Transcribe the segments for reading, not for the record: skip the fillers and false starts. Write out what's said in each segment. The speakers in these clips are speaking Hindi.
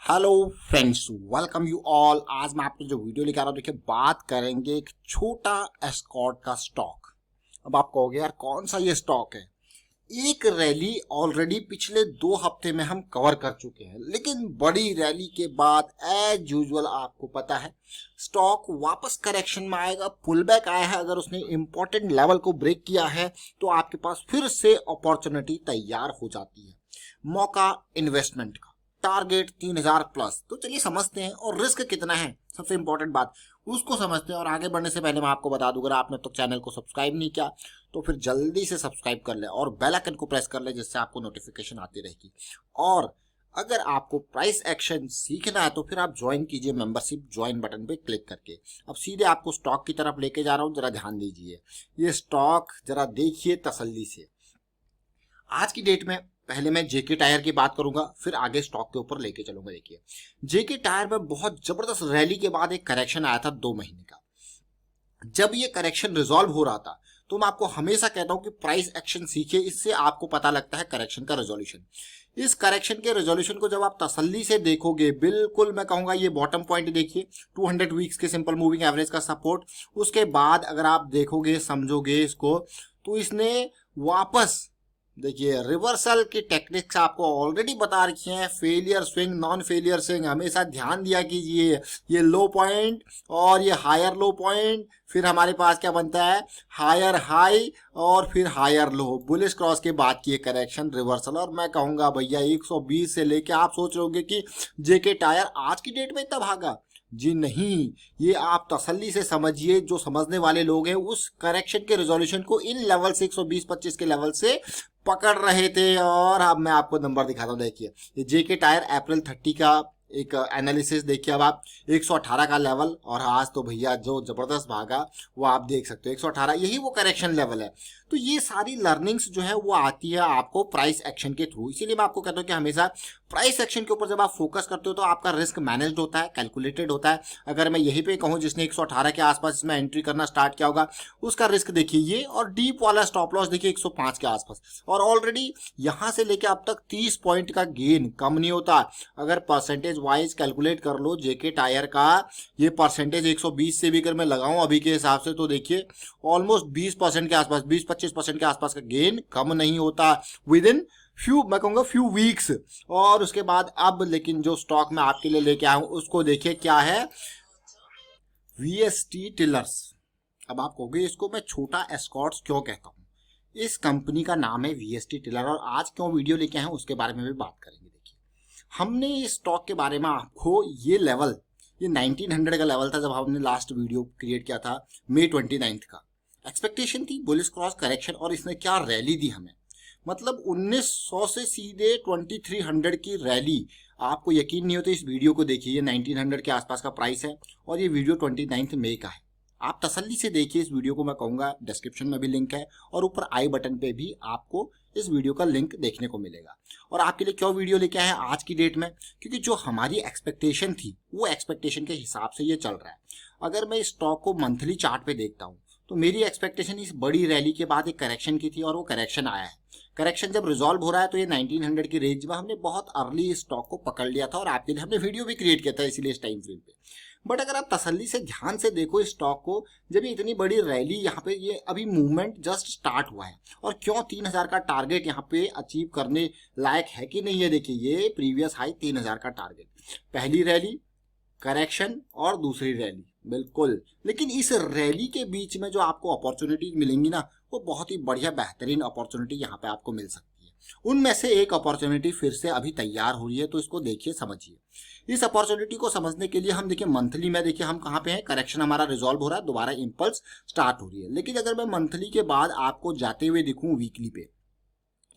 Hello friends, welcome you all. आज मैं आपको जो वीडियो लेकर आ रहा हूँ, देखिए बात करेंगे एक छोटा एस्कॉर्ट का स्टॉक। अब आप कहोगे यार कौन सा ये स्टॉक है। एक रैली ऑलरेडी पिछले 2 हफ्ते में हम कवर कर चुके हैं, लेकिन बड़ी रैली के बाद एज यूजुअल आपको पता है स्टॉक वापस करेक्शन में आएगा। पुल बैक आया है, अगर उसने इंपॉर्टेंट लेवल को ब्रेक किया है तो आपके पास फिर से अपॉर्चुनिटी तैयार हो जाती है, मौका इन्वेस्टमेंट का। Target 3000 plus. तो चलिए समझते हैं, और रिस्क कितना है सबसे इंपॉर्टेंट बात उसको समझते हैं। और आगे बढ़ने से पहले मैं आपको बता दूं, अगर आपने तो चैनल को सब्सक्राइब नहीं किया तो फिर जल्दी से सब्सक्राइब कर ले और बेल आइकन को प्रेस कर ले, जिससे आपको नोटिफिकेशन आती रहेगी। और अगर आपको प्राइस एक्शन सीखना है तो फिर आप ज्वाइन कीजिए मेंबरशिप, ज्वाइन बटन पे क्लिक करके। अब सीधे आपको स्टॉक की तरफ लेके जा रहा हूं, जरा ध्यान दीजिए। ये स्टॉक जरा देखिए तसल्ली से। आज की डेट में पहले मैं जेके टायर की बात करूंगा, फिर आगे स्टॉक के ऊपर लेके चलूंगा। देखिए जेके टायर में बहुत जबरदस्त रैली के बाद एक करेक्शन आया था 2 महीने का। जब ये करेक्शन रिजॉल्व हो रहा था तो मैं आपको हमेशा कहता हूं कि प्राइस एक्शन सीखिए, इससे आपको पता लगता है करेक्शन का रेजोल्यूशन। इस करेक्शन के रेजोल्यूशन को जब आप तसल्ली से देखोगे, बिल्कुल मैं कहूंगा ये बॉटम पॉइंट देखिए, 200 वीक्स के सिंपल मूविंग एवरेज का सपोर्ट। उसके बाद अगर आप देखोगे, समझोगे इसको, तो इसने वापस देखिए रिवर्सल की टेक्निक्स आपको ऑलरेडी बता रखी हैं। Failure swing, non failure swing, हमेशा ध्यान दिया कीजिए। ये लो पॉइंट और ये हायर लो पॉइंट, फिर हमारे पास क्या बनता है, हायर हाई और फिर हायर लो। बुलिश क्रॉस के बाद की करेक्शन रिवर्सल। और मैं कहूंगा भैया 120 से लेके, आप सोच रहे होंगे कि जेके टायर आज की डेट में इतना भागा। जी नहीं, ये आप तसल्ली से समझिए। जो समझने वाले लोग हैं उस करेक्शन के रिजोल्यूशन को इन लेवल से 120-25 के लेवल से पकड़ रहे थे। और अब मैं आपको नंबर दिखाता हूँ। देखिए ये जेके टायर अप्रैल 30 का एक एनालिसिस देखिए। अब आप 118 का लेवल, और आज तो भैया जो जबरदस्त भागा वो आप देख सकते हो 118, यही वो करेक्शन लेवल है। तो ये सारी लर्निंग्स जो है वो आती है आपको प्राइस एक्शन के थ्रू। इसीलिए मैं आपको कहता हूँ कि हमेशा प्राइस एक्शन के ऊपर जब आप फोकस करते हो तो आपका रिस्क मैनेज्ड होता है, कैलकुलेटेड होता है। अगर मैं यहीं पे कहूँ जिसने 118 के आसपास इसमें एंट्री करना स्टार्ट किया होगा, उसका रिस्क देखिए ये, और डीप वाला स्टॉप लॉस देखिए 105 के आसपास। और ऑलरेडी यहां से लेके अब तक 30 पॉइंट का गेन कम नहीं होता। अगर परसेंटेज वाइज कैलकुलेट कर लो जेके टायर का, ये परसेंटेज 120 से भी अगर मैं लगाऊं अभी के हिसाब से, तो देखिए ऑलमोस्ट 20% के आसपास, 20-25% के आसपास का गेन कम नहीं होता विद इन फ्यू, मैं कहूंगा फ्यू वीक्स। और उसके बाद अब लेकिन जो स्टॉक मैं आपके लिए लेके आया हूं उसको देखिए क्या है, वीएसटी टिलर्स। अब आप कहोगे इसको मैं छोटा एस्कॉर्ट्स क्यों कहता हूं। इस कंपनी का नाम है वीएसटी टिलर, और आज क्यों वीडियो लेके आए हैं उसके बारे में भी बात करेंगे। देखिए हमने इस स्टॉक के बारे में आपको ये लेवल, ये 1900 का लेवल था जब हमने लास्ट वीडियो क्रिएट किया था मई 29 का। एक्सपेक्टेशन थी बुलिश क्रॉस करेक्शन, और इसने क्या रैली दी हमें, मतलब 1900 से सीधे 2300 की रैली। आपको यकीन नहीं होता, इस वीडियो को देखिए, ये 1900 के आसपास का प्राइस है और ये वीडियो 29 मई का है। आप तसल्ली से देखिए इस वीडियो को, मैं कहूंगा डिस्क्रिप्शन में भी लिंक है और ऊपर आई बटन पे भी आपको इस वीडियो का लिंक देखने को मिलेगा। और आपके लिए क्यों वीडियो लेके आए हैं आज की डेट में, क्योंकि जो हमारी एक्सपेक्टेशन थी वो एक्सपेक्टेशन के हिसाब से ये चल रहा है। अगर मैं इस स्टॉक को मंथली चार्ट पे देखता हूँ तो मेरी एक्सपेक्टेशन इस बड़ी रैली के बाद एक करेक्शन की थी, और वो करेक्शन आया है। करेक्शन जब रिजॉल्व हो रहा है तो ये 1900 की रेंज में हमने बहुत अर्ली इस स्टॉक को पकड़ लिया था, और आपके लिए हमने वीडियो भी क्रिएट किया था इसीलिए इस टाइम फ्रेम पे। बट अगर आप तसल्ली से ध्यान से देखो इस स्टॉक को, जब ये इतनी बड़ी रैली, यहाँ पे ये अभी मूवमेंट जस्ट स्टार्ट हुआ है, और क्यों 3000 का टारगेट यहाँ पे अचीव करने लायक है कि नहीं है। देखिए ये प्रीवियस हाई 3000 का टारगेट, पहली रैली करेक्शन और दूसरी रैली, बिल्कुल। लेकिन इस रैली के बीच में जो आपको अपॉर्चुनिटी मिलेंगी ना, वो बहुत ही बढ़िया बेहतरीन अपॉर्चुनिटी यहाँ पे आपको मिल सकती है। उनमें से एक अपॉर्चुनिटी फिर से अभी तैयार हो रही है, तो इसको देखिए, समझिए। इस अपॉर्चुनिटी को समझने के लिए हम देखिए मंथली में, देखिए हम कहाँ पे हैं, करेक्शन हमारा रिजॉल्व हो रहा है, दोबारा इंपल्स स्टार्ट हो रही है। लेकिन अगर मैं मंथली के बाद आपको जाते हुए दिखूं वीकली पे,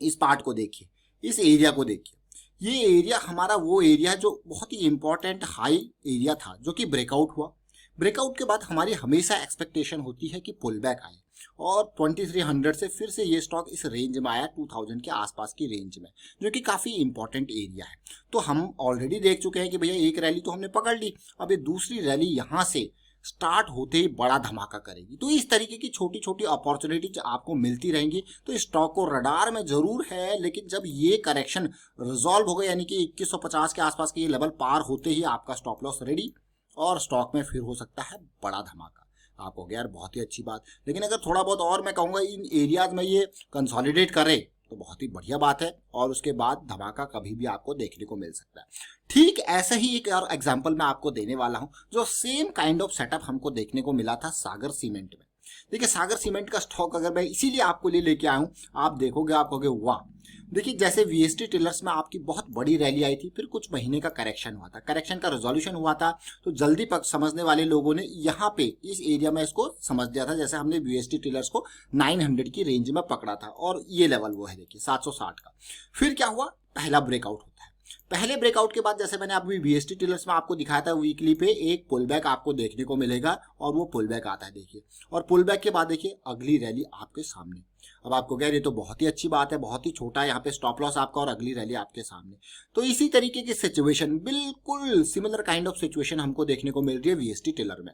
इस पार्ट को देखिए, इस एरिया को देखिए। ये एरिया हमारा वो एरिया जो बहुत ही इंपॉर्टेंट हाई एरिया था, जो कि ब्रेकआउट हुआ। ब्रेकआउट के बाद हमारी हमेशा एक्सपेक्टेशन होती है कि पुल बैक आए, और 2300 से फिर से ये स्टॉक इस रेंज में आया 2000 के आसपास की रेंज में, जो कि काफी इंपॉर्टेंट एरिया है। तो हम ऑलरेडी देख चुके हैं कि भैया एक रैली तो हमने पकड़ ली, अब ये दूसरी रैली यहाँ से स्टार्ट होते ही बड़ा धमाका करेगी। तो इस तरीके की छोटी छोटी अपॉर्चुनिटीज आपको मिलती रहेंगी। तो स्टॉक को रडार में जरूर है, लेकिन जब ये करेक्शन रिजॉल्व हो गया यानी कि 2150 के आसपास के ये लेवल पार होते ही आपका स्टॉप लॉस रेडी और स्टॉक में फिर हो सकता है बड़ा धमाका। आप हो गया यार बहुत ही अच्छी बात। लेकिन अगर थोड़ा बहुत और मैं कहूँगा इन एरियाज में ये कंसोलिडेट करे तो बहुत ही बढ़िया बात है और उसके बाद धमाका कभी भी आपको देखने को मिल सकता है। ठीक ऐसा ही एक और एग्जांपल मैं आपको देने वाला हूं जो सेम काइंड ऑफ सेटअप हमको देखने को मिला था सागर सीमेंट में। देखिए सागर सीमेंट का स्टॉक अगर मैं इसीलिए आपको लिए लेके आया हूं, आप देखोगे आप कहोगे वाह। देखिए जैसे वीएसटी टिलर्स में आपकी बहुत बड़ी रैली आई थी, फिर कुछ महीने का करेक्शन हुआ था, करेक्शन का रेजोल्यूशन हुआ था, तो जल्दी समझने वाले लोगों ने यहाँ पे इस एरिया में इसको समझ लिया था। जैसे हमने वीएसटी टिलर्स को 900 की रेंज में पकड़ा था और ये लेवल वो है देखिए 760 का। फिर क्या हुआ, पहला ब्रेकआउट होता है। पहले ब्रेकआउट के बाद जैसे मैंने अभी वीएसटी टिलर्स में आपको दिखाया था वीकली पे एक पुल बैक आपको देखने को मिलेगा और वो पुल बैक आता है देखिए, और पुल बैक के बाद देखिए अगली रैली आपके सामने। अब आपको कह रहे तो बहुत ही अच्छी बात है, बहुत ही छोटा है यहाँ पे स्टॉप लॉस आपका और अगली रैली आपके सामने। तो इसी तरीके की सिचुएशन, बिल्कुल सिमिलर काइंड ऑफ सिचुएशन हमको देखने को मिल रही है वीएसटी टिलर में।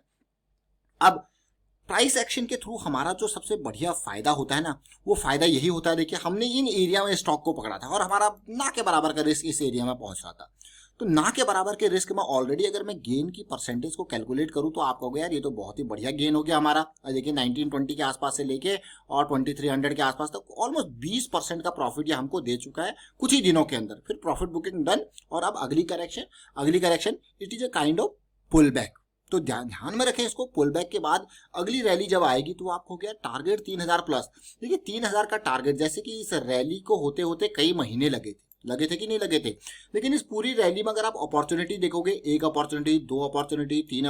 अब प्राइस एक्शन के थ्रू हमारा जो सबसे बढ़िया फायदा होता है ना, वो फायदा यही होता है। देखिए हमने इन एरिया में स्टॉक को पकड़ा था और हमारा ना के बराबर का रिस्क इस एरिया में पहुंच रहा था। तो ना के बराबर के रिस्क में ऑलरेडी अगर मैं गेन की परसेंटेज को कैलकुलेट करूं तो आप कहोगे यार ये तो बहुत ही बढ़िया गेन हो गया हमारा। देखिए 1920 के आसपास से लेके और 2300 के आसपास तक ऑलमोस्ट 20% का प्रॉफिट ये हमको दे चुका है कुछ ही दिनों के अंदर। फिर प्रॉफिट बुकिंग डन और अब अगली correction it is a kind of pull back. तो ध्यान में रखें इसको, पुल बैक के बाद अगली रैली जब आएगी तो आपको क्या टारगेट 3000 प्लस। देखिए 3000 का टारगेट, जैसे कि इस रैली को होते होते कई महीने लगे थे कि नहीं लगे थे, लेकिन इस पूरी रैली में अगर आप अपॉर्चुनिटी देखोगे, एक अपॉर्चुनिटी, दो अपॉर्चुनिटी, तीन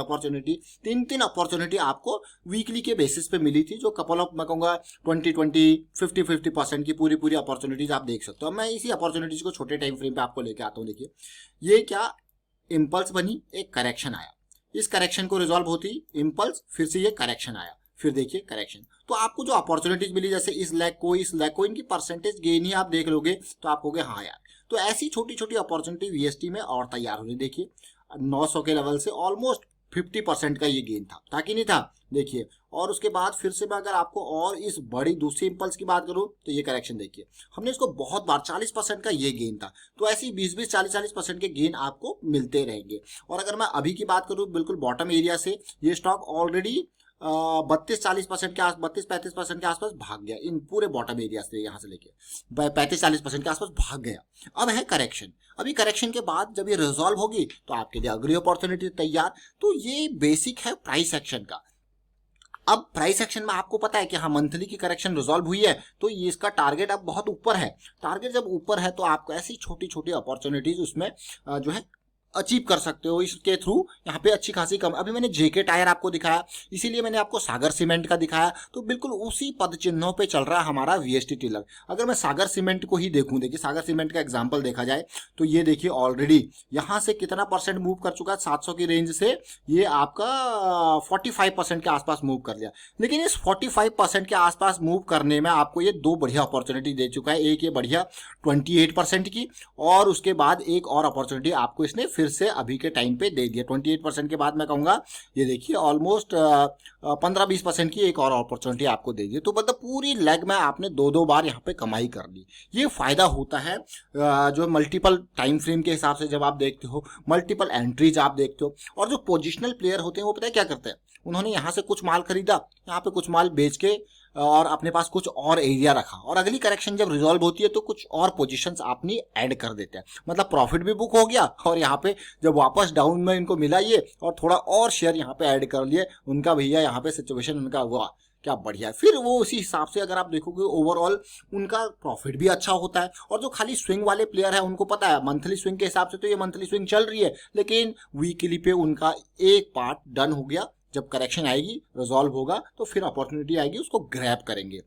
अपॉर्चुनिटी आपको वीकली के बेसिस पे मिली थी, जो कपल ऑफ मैं कहूँगा 20-20, 50-50% की पूरी अपॉर्चुनिटीज आप देख सकते हो। मैं इसी अपॉर्चुनिटीज को छोटे टाइम फ्रेम पे आपको लेके आता हूँ। देखिए ये क्या इम्पल्स बनी, एक करेक्शन आया, इस करेक्शन को रिजॉल्व होती इम्पल्स, फिर से ये करेक्शन आया, फिर देखिए करेक्शन। तो आपको जो अपॉर्चुनिटीज मिली जैसे इस लैग को इनकी परसेंटेज गेन ही आप देख लोगे तो आप कहोगे हाँ यार। तो ऐसी छोटी छोटी अपॉर्चुनिटी वीएसटी में और तैयार हो रही। देखिए 900 के लेवल से ऑलमोस्ट 50% का ये गेन था कि नहीं था देखिए। और उसके बाद फिर से मैं अगर आपको और इस बड़ी दूसरी इंपल्स की बात करूं तो ये करेक्शन देखिए, हमने इसको बहुत बार 40% का ये गेन था। तो ऐसी 20-20, 40-40% के गेन आपको मिलते रहेंगे। और अगर मैं अभी की बात करूं बिल्कुल बॉटम एरिया से, ये स्टॉक ऑलरेडी 32-40% के 32-35% के आसपास भाग गया। इन पूरे बॉटम एरिया से यहाँ से लेके 35-40% के आसपास भाग गया। अब है करेक्शन, अभी करेक्शन के बाद जब ये रिजॉल्व होगी तो आपके लिए अगली अपॉर्चुनिटी तैयार। तो ये बेसिक है प्राइस एक्शन का। अब प्राइस एक्शन में आपको पता है कि हाँ मंथली की करेक्शन रिजॉल्व हुई है तो ये इसका टारगेट अब बहुत ऊपर है। टारगेट जब ऊपर है तो आपको ऐसी छोटी छोटी अपॉर्चुनिटीज उसमें जो है अचीव कर सकते हो। इसके थ्रू यहाँ पे अच्छी खासी कम, अभी मैंने जेके टायर आपको दिखाया, इसीलिए मैंने आपको सागर सीमेंट का दिखाया। तो बिल्कुल उसी पद चिन्हों पे चल रहा है हमारा वीएसटी टिलर। अगर मैं सागर सीमेंट को ही देखूं, देखिए सागर सीमेंट का एग्जांपल देखा जाए तो ये देखिए ऑलरेडी यहाँ से कितना परसेंट मूव कर चुका है, 700 की रेंज से ये आपका 45% के आसपास मूव कर लिया। लेकिन इस 45% के आसपास मूव करने में आपको ये दो बढ़िया अपॉर्चुनिटी दे चुका है। एक ये बढ़िया 28% की और उसके बाद एक और अपॉर्चुनिटी आपको इसने फिर से अभी के टाइम पे दे दिया 28% के बाद। मैं कहूंगा ये देखिए ऑलमोस्ट 15-20% की एक और अपॉर्चुनिटी आपको दे दी। तो मतलब पूरी लेग में आपने दो बार यहाँ पे कमाई कर ली। ये फायदा होता है जो मल्टीपल टाइम फ्रेम के हिसाब से जब आप देखते हो, मल्टीपल एंट्रीज आप देखते हो। और जो पोजिशनल प्लेयर होते हैं वो पता है क्या करते हैं, उन्होंने यहाँ से कुछ माल खरीदा, यहाँ पे कुछ माल बेच के और अपने पास कुछ और एरिया रखा, और अगली करेक्शन जब रिजॉल्व होती है तो कुछ और पोजीशंस अपनी ऐड कर देते हैं। मतलब प्रॉफिट भी बुक हो गया और यहाँ पे जब वापस डाउन में इनको मिला ये और थोड़ा और शेयर यहाँ पे ऐड कर लिए उनका, भैया यहाँ पे सिचुएशन उनका हुआ क्या बढ़िया है। फिर वो उसी हिसाब से अगर आप देखोगे ओवरऑल उनका प्रॉफिट भी अच्छा होता है। और जो खाली स्विंग वाले प्लेयर है उनको पता है मंथली स्विंग के हिसाब से तो ये मंथली स्विंग चल रही है, लेकिन वीकली पे उनका एक पार्ट डन हो गया। जब करेक्शन आएगी, रिजॉल्व होगा तो फिर अपॉर्चुनिटी आएगी, उसको ग्रैब करेंगे।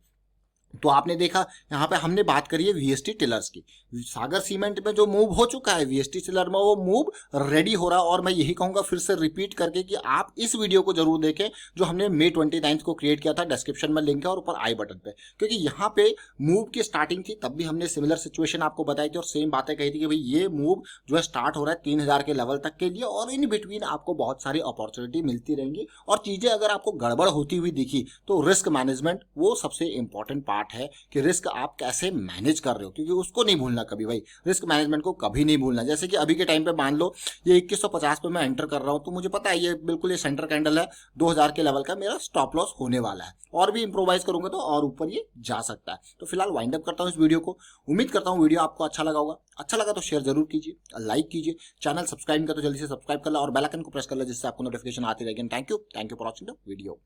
तो आपने देखा यहाँ पे हमने बात करी है वीएसटी टिलर्स की। सागर सीमेंट में जो मूव हो चुका है वीएसटी टिलर में, वो मूव रेडी हो रहा है। और मैं यही कहूंगा फिर से रिपीट करके कि आप इस वीडियो को जरूर देखें जो हमने मई 29 को क्रिएट किया था। डिस्क्रिप्शन में लिंक है और ऊपर आई बटन पे, क्योंकि यहाँ पे मूव की स्टार्टिंग थी, तब भी हमने सिमिलर सिचुएशन आपको बताई थी और सेम बातें कही थी कि भाई ये मूव जो है स्टार्ट हो रहा है 3000 के लेवल तक के लिए, और इन बिटवीन आपको बहुत सारी अपॉर्चुनिटी मिलती रहेंगी। और चीजें अगर आपको गड़बड़ होती हुई दिखी तो रिस्क मैनेजमेंट वो सबसे इंपॉर्टेंट पार्ट है कि रिस्क आप कैसे मैनेज कर रहे हो, क्योंकि उसको नहीं भूलना कभी भाई। रिस्क मैनेजमेंट को कभी नहीं भूलना। जैसे कि अभी के टाइम पे मान लो ये 2150 पे मैं एंटर कर रहा हूं, तो मुझे पता है ये बिल्कुल ये सेंटर कैंडल है, 2000 के लेवल का मेरा स्टॉप लॉस होने वाला है, और भी इंप्रोवाइज करूंगा तो और ऊपर ये जा सकता है। तो फिलहाल वाइंड अप करता हूं इस वीडियो को। उम्मीद करता हूं वीडियो आपको अच्छा लगा होगा। अच्छा लगा तो शेयर जरूर कीजिए, लाइक कीजिए, चैनल सब्सक्राइब कर तो जल्दी से सब्सक्राइब कर लो और बेल आइकन को प्रेस कर लो, जिससे आपको नोटिफिकेशन आती रहेगी। Thank you for watching the video.